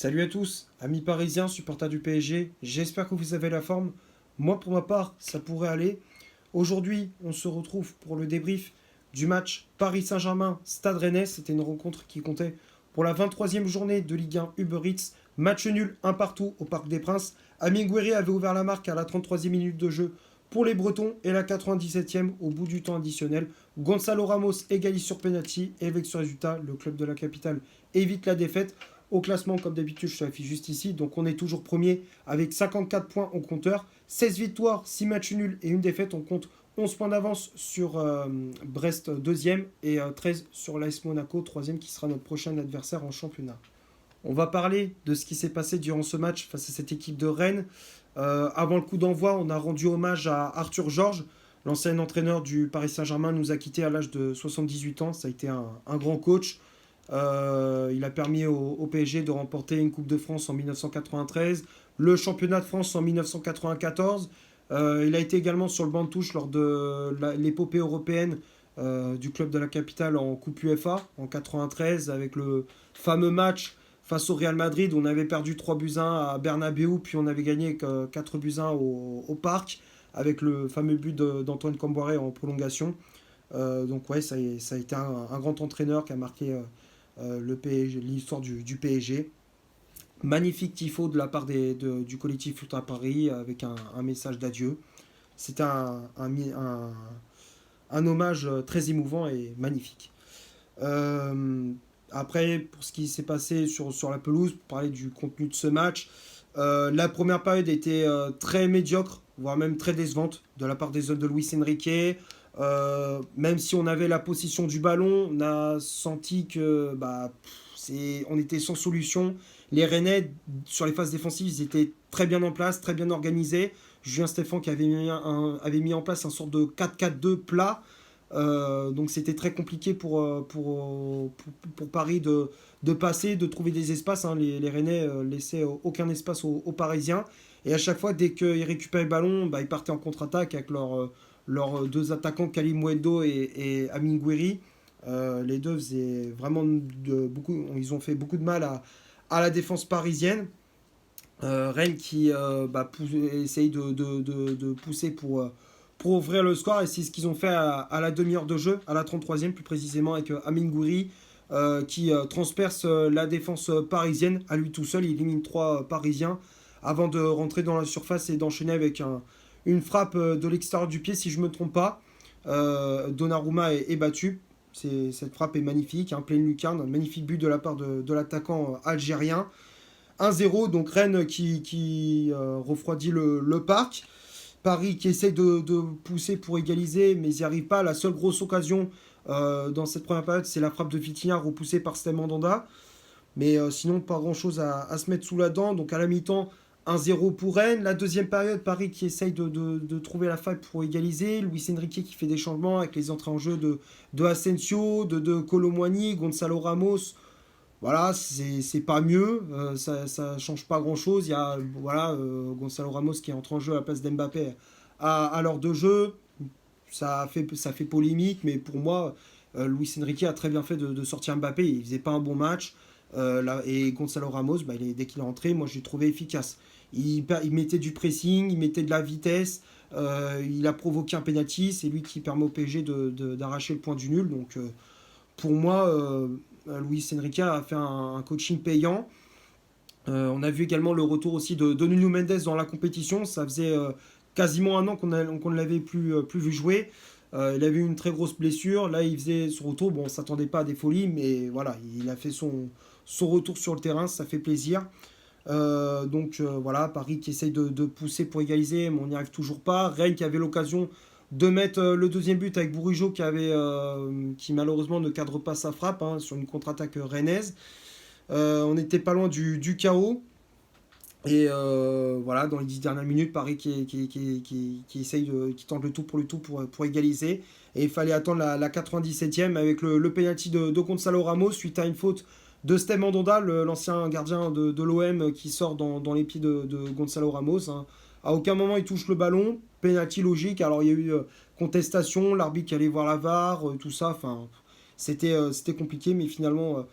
Salut à tous, amis parisiens, supporters du PSG, j'espère que vous avez la forme. Moi pour ma part, ça pourrait aller. Aujourd'hui, on se retrouve pour le débrief du match Paris Saint-Germain-Stade Rennais. C'était une rencontre qui comptait pour la 23e journée de Ligue 1 Uber Eats. Match nul, un partout au Parc des Princes. Amine Gouiri avait ouvert la marque à la 33e minute de jeu pour les Bretons et la 97e au bout du temps additionnel. Gonzalo Ramos égalise sur penalty et avec ce résultat, le club de la capitale évite la défaite. Au classement, comme d'habitude, je te l'affiche juste ici. Donc on est toujours premier avec 54 points au compteur. 16 victoires, 6 matchs nuls et une défaite. On compte 11 points d'avance sur Brest deuxième et 13 sur l'AS Monaco troisième qui sera notre prochain adversaire en championnat. On va parler de ce qui s'est passé durant ce match face à cette équipe de Rennes. Avant le coup d'envoi, on a rendu hommage à Arthur Georges. L'ancien entraîneur du Paris Saint-Germain nous a quittés à l'âge de 78 ans. Ça a été un grand coach. Il a permis au PSG de remporter une Coupe de France en 1993, le championnat de France en 1994. Il a été également sur le banc de touche lors de l'épopée européenne du club de la capitale en Coupe UEFA en 93 avec le fameux match face au Real Madrid. On avait perdu 3-1 à Bernabeu, puis on avait gagné 4-1 au Parc avec le fameux but d'Antoine Camboire en prolongation. Donc ouais, ça a été un grand entraîneur qui a marqué le PSG, l'histoire du PSG. Magnifique tifo de la part du collectif Ultra Paris avec un message d'adieu. C'était un hommage très émouvant et magnifique. Après, pour ce qui s'est passé sur la pelouse, pour parler du contenu de ce match, la première période était très médiocre, voire même très décevante de la part des hommes de Luis Enrique. Même si on avait la possession du ballon, on a senti que on était sans solution. Les Rennais, sur les phases défensives, ils étaient très bien en place, très bien organisés. Julien Stéphan qui avait mis en place un sorte de 4-4-2 plat. Donc c'était très compliqué pour Paris de passer, de trouver des espaces. Hein. Les Rennais laissaient aucun espace aux Parisiens. Et à chaque fois, dès qu'ils récupéraient le ballon, ils partaient en contre-attaque avec leurs deux attaquants, Kalim Weldo et Amine Gouiri. Les deux faisaient vraiment ils ont fait beaucoup de mal à la défense parisienne. Rennes qui essaye de pousser pour ouvrir le score et c'est ce qu'ils ont fait à la demi-heure de jeu, à la 33e plus précisément avec Amine Gouiri qui transperce la défense parisienne à lui tout seul, il élimine 3 Parisiens avant de rentrer dans la surface et d'enchaîner avec une frappe de l'extérieur du pied si je ne me trompe pas. Donnarumma est battu. Cette frappe est magnifique, pleine lucarne, un magnifique but de la part de l'attaquant algérien. 1-0, donc Rennes qui refroidit le parc. Paris qui essaie de pousser pour égaliser, mais il n'y arrive pas. La seule grosse occasion dans cette première période, c'est la frappe de Vitinha repoussée par Stem Mandanda. Mais sinon, pas grand-chose à se mettre sous la dent. Donc à la mi-temps, 1-0 pour Rennes. La deuxième période, Paris qui essaye de trouver la faille pour égaliser. Luis Enrique qui fait des changements avec les entrées en jeu de Asensio, de Colomboigny, Gonzalo Ramos. Voilà, c'est pas mieux, ça change pas grand chose. Il y a Gonzalo Ramos qui entre en jeu à la place d'Mbappé à l'heure de jeu. Ça fait polémique, mais pour moi, Luis Enrique a très bien fait de sortir Mbappé. Il faisait pas un bon match. Et Gonzalo Ramos, dès qu'il est rentré, moi je l'ai trouvé efficace. Il mettait du pressing, il mettait de la vitesse, il a provoqué un penalty. C'est lui qui permet au PSG d'arracher le point du nul. Donc pour moi, Luis Enrique a fait un coaching payant. On a vu également le retour aussi de Nuno Mendes dans la compétition. Ça faisait quasiment un an qu'on ne l'avait plus vu jouer. Il avait eu une très grosse blessure. Là, il faisait son retour. Bon, on ne s'attendait pas à des folies, mais voilà, il a fait son retour sur le terrain. Ça fait plaisir. Voilà, Paris qui essaye de pousser pour égaliser, mais on n'y arrive toujours pas. Rennes qui avait l'occasion de mettre le deuxième but avec Bourigeaud qui malheureusement ne cadre pas sa frappe sur une contre-attaque rennaise. On n'était pas loin du chaos. Et voilà, dans les 10 dernières minutes, Paris qui essaye qui tente le tout pour égaliser. Et il fallait attendre la 97e avec le penalty de Gonzalo Ramos suite à une faute de Steve Mandanda, l'ancien gardien de l'OM qui sort dans les pieds de Gonzalo Ramos. Hein. À aucun moment il touche le ballon. Penalty logique. Alors il y a eu contestation, l'arbitre qui allait voir la VAR, tout ça. Enfin, c'était compliqué, mais finalement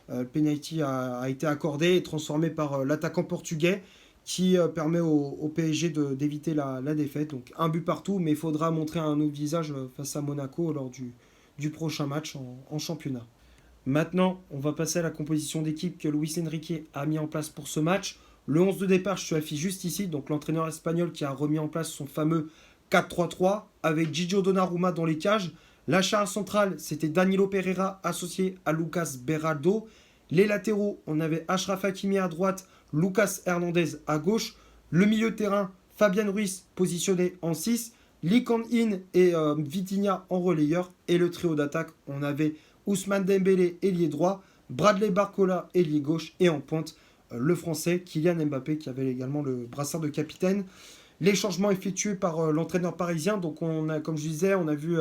Le penalty a été accordé et transformé par l'attaquant portugais qui permet au PSG d'éviter la défaite. Donc un but partout, mais il faudra montrer un autre visage face à Monaco lors du prochain match en championnat. Maintenant, on va passer à la composition d'équipe que Luis Enrique a mis en place pour ce match. Le 11 de départ, je te l'affiche juste ici, donc l'entraîneur espagnol qui a remis en place son fameux 4-3-3 avec Gigio Donnarumma dans les cages. La charge centrale, c'était Danilo Pereira associé à Lucas Beraldo. Les latéraux, on avait Achraf Hakimi à droite, Lucas Hernandez à gauche. Le milieu de terrain, Fabian Ruiz positionné en 6. Lee Kang-in et Vitinha en relayeur. Et le trio d'attaque, on avait Ousmane Dembélé, ailier droit, Bradley Barcola, ailier gauche, et en pointe, le français Kylian Mbappé qui avait également le brassard de capitaine. Les changements effectués par l'entraîneur parisien, donc on a, comme je disais, on a vu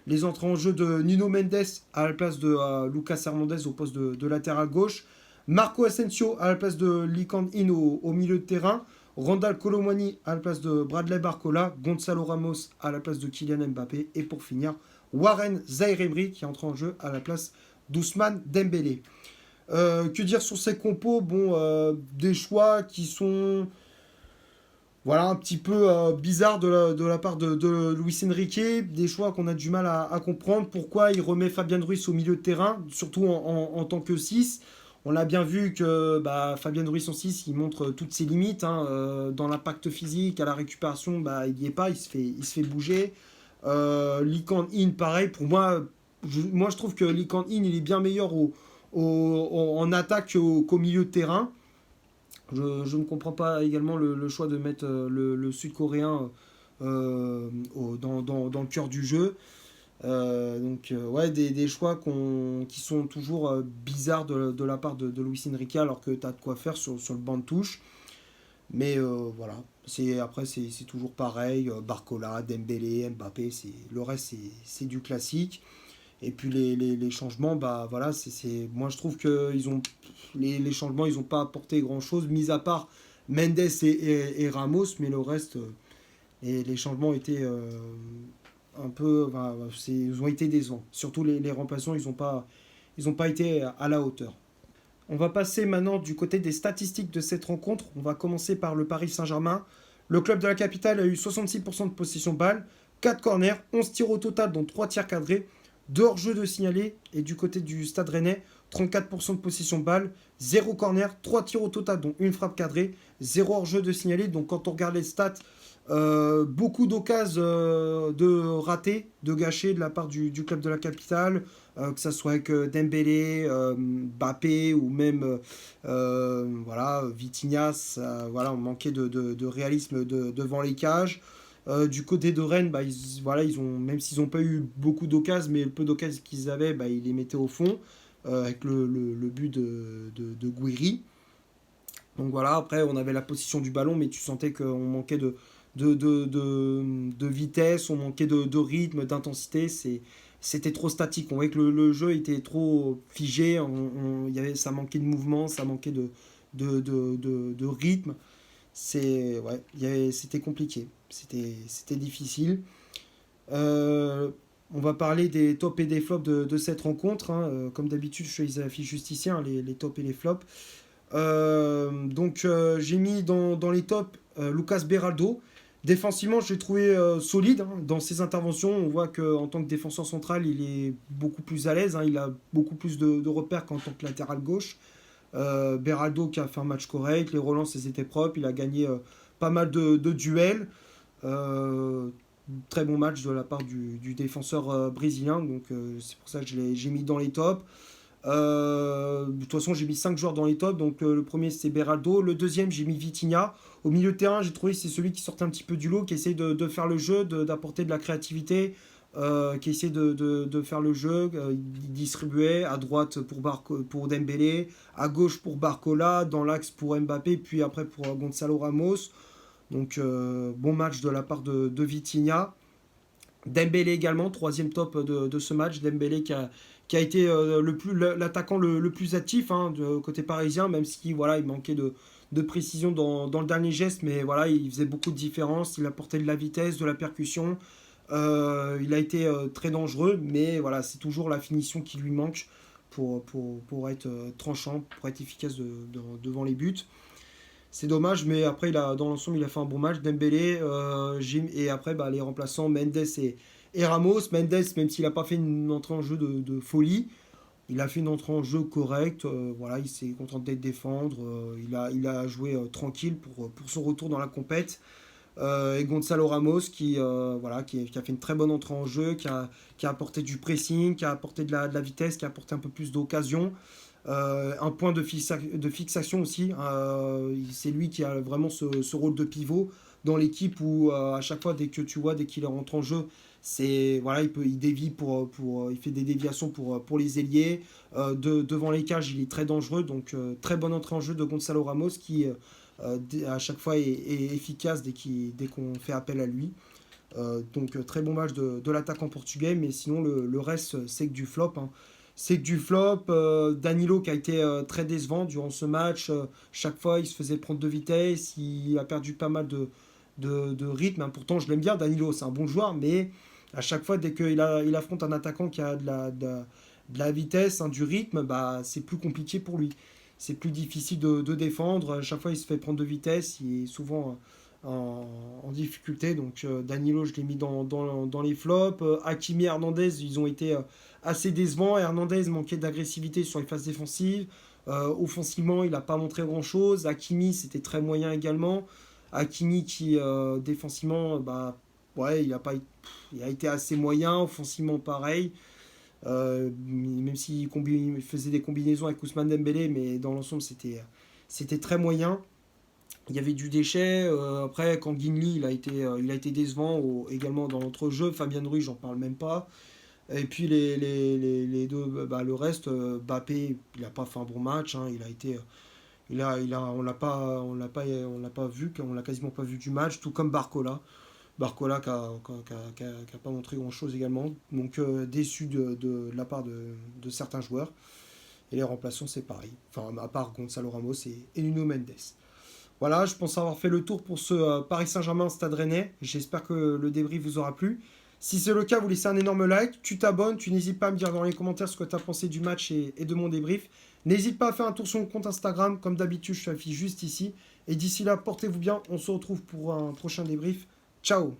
les entrées en jeu de Nuno Mendes à la place de Lucas Hernandez au poste de latéral gauche, Marco Asensio à la place de Lee Kang-in au milieu de terrain, Randal Kolo Muani à la place de Bradley Barcola, Gonzalo Ramos à la place de Kylian Mbappé, et pour finir, Warren Zaïre-Emery qui entre en jeu à la place d'Ousmane Dembélé. Que dire sur ces compos? Bon, des choix qui sont voilà, un petit peu bizarres de la part de Luis Enrique, des choix qu'on a du mal à comprendre. Pourquoi il remet Fabian Ruiz au milieu de terrain, surtout en tant que 6. On a bien vu que Fabian Ruiz en 6, il montre toutes ses limites. Dans l'impact physique, à la récupération, il n'y est pas, il se fait bouger. Lee Kang-in, pareil. Pour moi, je trouve que Lee Kang-in, il est bien meilleur en attaque qu'au milieu de terrain. Je ne comprends pas également le choix de mettre le Sud-Coréen dans le cœur du jeu. Ouais, des choix qui sont toujours bizarres de la part de Luis Enrique, alors que tu as de quoi faire sur le banc de touche. Mais voilà, après c'est toujours pareil, Barcola, Dembélé, Mbappé, le reste c'est du classique. Et puis les changements, voilà, moi je trouve que les changements, ils n'ont pas apporté grand-chose, mis à part Mendes et Ramos, mais le reste, les changements étaient un peu, ils ont été décevants. Surtout les remplaçants, ils ont pas été à la hauteur. On va passer maintenant du côté des statistiques de cette rencontre. On va commencer par le Paris Saint-Germain. Le club de la capitale a eu 66% de possession balle, 4 corners, 11 tirs au total, dont 3 tirs cadrés, 2 hors-jeu de signalés. Et du côté du Stade Rennais, 34% de possession balle, 0 corner, 3 tirs au total, dont une frappe cadrée, 0 hors-jeu de signalés. Donc quand on regarde les stats, beaucoup d'occasions de ratés, de gâchés de la part du club de la capitale, que ce soit avec Dembélé, Mbappé ou même voilà, Vitinha. Voilà, on manquait de réalisme devant les cages. Du côté de Rennes, voilà, même s'ils n'ont pas eu beaucoup d'occasions, mais le peu d'occasions qu'ils avaient, ils les mettaient au fond, avec le but de Gouiri. Donc voilà, après on avait la position du ballon, mais tu sentais qu'on manquait de vitesse, on manquait de rythme, d'intensité. C'était trop statique. On voyait que le jeu était trop figé, ça manquait de mouvement, ça manquait de rythme. C'était compliqué, c'était difficile. On va parler des tops et des flops de cette rencontre. Comme d'habitude, je les affiche juste ici, les tops et les flops. J'ai mis dans les tops Lucas Beraldo. Défensivement, je l'ai trouvé solide dans ses interventions. On voit qu'en tant que défenseur central, il est beaucoup plus à l'aise. Il a beaucoup plus de repères qu'en tant que latéral gauche. Beraldo qui a fait un match correct. Les relances, elles étaient propres. Il a gagné pas mal de duels. Très bon match de la part du défenseur brésilien. Donc c'est pour ça que j'ai mis dans les tops. De toute façon, j'ai mis 5 joueurs dans les tops. Donc le premier, c'est Beraldo. Le deuxième, j'ai mis Vitinha. Au milieu de terrain, j'ai trouvé que c'est celui qui sortait un petit peu du lot, qui essaie de faire le jeu, d'apporter de la créativité, qui essaie de faire le jeu. Il distribuait à droite pour Dembélé, à gauche pour Barcola, dans l'axe pour Mbappé, puis après pour Gonzalo Ramos. Donc bon match de la part de Vitinha. Dembélé également, troisième top de ce match. Dembélé qui a été l'attaquant le plus actif de côté parisien, même si voilà, il manquait de précision dans le dernier geste, mais voilà, il faisait beaucoup de différence, il apportait de la vitesse, de la percussion, il a été très dangereux, mais voilà, c'est toujours la finition qui lui manque pour être tranchant, pour être efficace devant les buts. C'est dommage, mais après, dans l'ensemble, il a fait un bon match. Dembélé, et après, bah, les remplaçants, Mendes et Ramos. Mendes, même s'il n'a pas fait une entrée en jeu de folie, il a fait une entrée en jeu correcte. Voilà, il s'est contenté de défendre. Il a joué tranquille pour son retour dans la compète. Et Gonzalo Ramos voilà, qui a fait une très bonne entrée en jeu, qui a apporté du pressing, qui a apporté de la vitesse, qui a apporté un peu plus d'occasion. Un point de fixation aussi. C'est lui qui a vraiment ce rôle de pivot dans l'équipe où à chaque fois, dès qu'il rentre en jeu, voilà, il dévie il fait des déviations pour les ailiers. Devant les cages, il est très dangereux. Donc très bonne entrée en jeu de Gonzalo Ramos qui à chaque fois est efficace dès qu'on fait appel à lui. Donc très bon match de l'attaquant portugais, mais sinon le reste c'est que du flop, hein. C'est que du flop. Danilo qui a été très décevant durant ce match. Chaque fois il se faisait prendre de vitesse, il a perdu pas mal de rythme, hein. Pourtant je l'aime bien Danilo, c'est un bon joueur, mais à chaque fois dès qu'il affronte un attaquant qui a de la vitesse, hein, du rythme, bah, c'est plus compliqué pour lui. C'est plus difficile de défendre. À chaque fois il se fait prendre de vitesse, il est souvent en difficulté. Donc Danilo, je l'ai mis dans les flops. Hakimi et Hernandez, ils ont été assez décevants. Hernandez manquait d'agressivité sur les phases défensives. Offensivement, il n'a pas montré grand-chose. Hakimi, c'était très moyen également. Hakimi qui, défensivement, bah, ouais, il a été assez moyen. Offensivement, pareil. Même s'il il faisait des combinaisons avec Ousmane Dembélé, mais dans l'ensemble, c'était très moyen. Il y avait du déchet. Après, quand Guinli, il a été décevant également dans l'entrejeu. Fabien Ruiz, j'en parle même pas. Et puis les deux, bah, le reste, Bappé, il n'a pas fait un bon match, hein. On l'a pas vu, on l'a quasiment pas vu du match, tout comme Barcola. Barcola qui a pas montré grand-chose également. Donc déçu de la part de certains joueurs. Et les remplaçants, c'est pareil. Enfin, à part Gonzalo Ramos et Nuno Mendes. Voilà, je pense avoir fait le tour pour ce Paris Saint-Germain Stade Rennais. J'espère que le débrief vous aura plu. Si c'est le cas, vous laissez un énorme like, tu t'abonnes, tu n'hésites pas à me dire dans les commentaires ce que tu as pensé du match et de mon débrief. N'hésite pas à faire un tour sur mon compte Instagram, comme d'habitude, je t'affiche juste ici. Et d'ici là, portez-vous bien, on se retrouve pour un prochain débrief. Ciao!